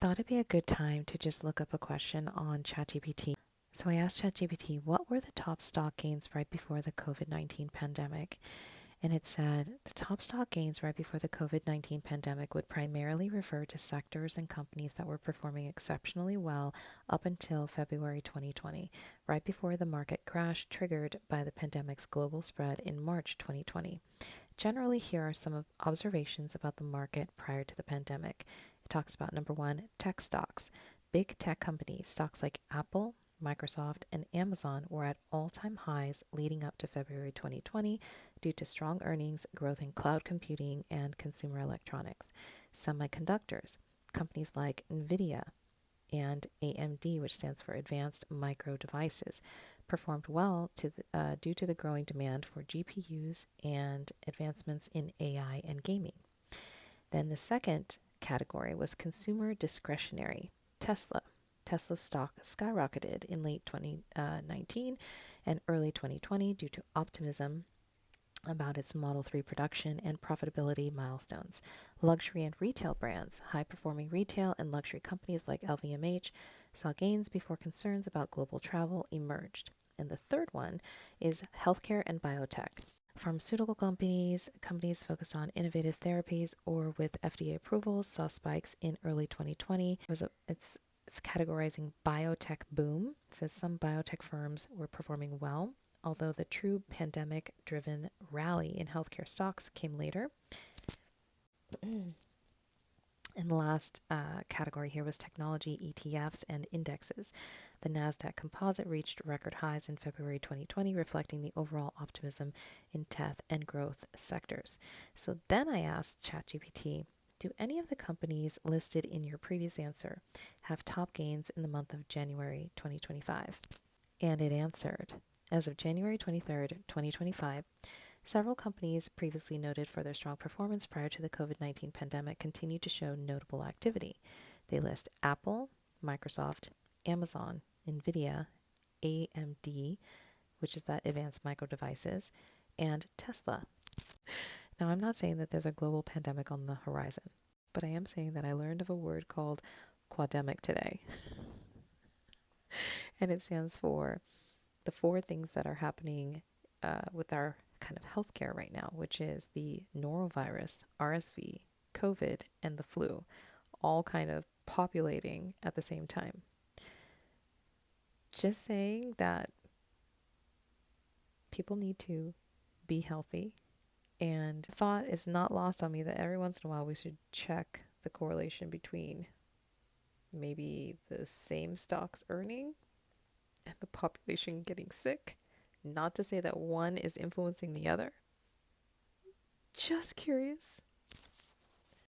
Thought it'd be a good time to just look up a question on ChatGPT. So I asked ChatGPT, what were the top stock gains right before the COVID-19 pandemic? And it said the top stock gains right before the COVID-19 pandemic would primarily refer to sectors and companies that were performing exceptionally well up until February 2020, right before the market crash triggered by the pandemic's global spread in March 2020. Generally, here are some observations about the market prior to the pandemic. It talks about number one, tech stocks. Big tech companies, stocks like Apple, Microsoft, and Amazon were at all time highs leading up to February 2020 due to strong earnings, growth in cloud computing, and consumer electronics. Semiconductors, companies like NVIDIA and AMD, which stands for Advanced Micro Devices, performed well due to the growing demand for GPUs and advancements in AI and gaming. Then the second category was consumer discretionary. Tesla. Tesla's stock skyrocketed in late 2019 and early 2020 due to optimism about its Model 3 production and profitability milestones. Luxury and retail brands, high performing retail and luxury companies like LVMH, saw gains before concerns about global travel emerged. And the third one is healthcare and biotech. Pharmaceutical companies focused on innovative therapies or with FDA approvals, saw spikes in early 2020. It's categorizing biotech boom. It says some biotech firms were performing well, although the true pandemic-driven rally in healthcare stocks came later. And the last category here was technology ETFs and indexes. The NASDAQ composite reached record highs in February 2020, reflecting the overall optimism in tech and growth sectors. So then I asked ChatGPT, do any of the companies listed in your previous answer have top gains in the month of January 2025? And it answered, as of January 23rd, 2025, several companies previously noted for their strong performance prior to the COVID-19 pandemic continue to show notable activity. They list Apple, Microsoft, Amazon, NVIDIA, AMD, which is that Advanced Micro Devices, and Tesla. Now, I'm not saying that there's a global pandemic on the horizon, but I am saying that I learned of a word called quademic today. And it stands for the four things that are happening with our kind of healthcare right now, which is the norovirus, RSV, COVID, and the flu, all kind of populating at the same time. Just saying that people need to be healthy. And thought is not lost on me that every once in a while we should check the correlation between maybe the same stocks earning and the population getting sick. Not to say that one is influencing the other. Just curious.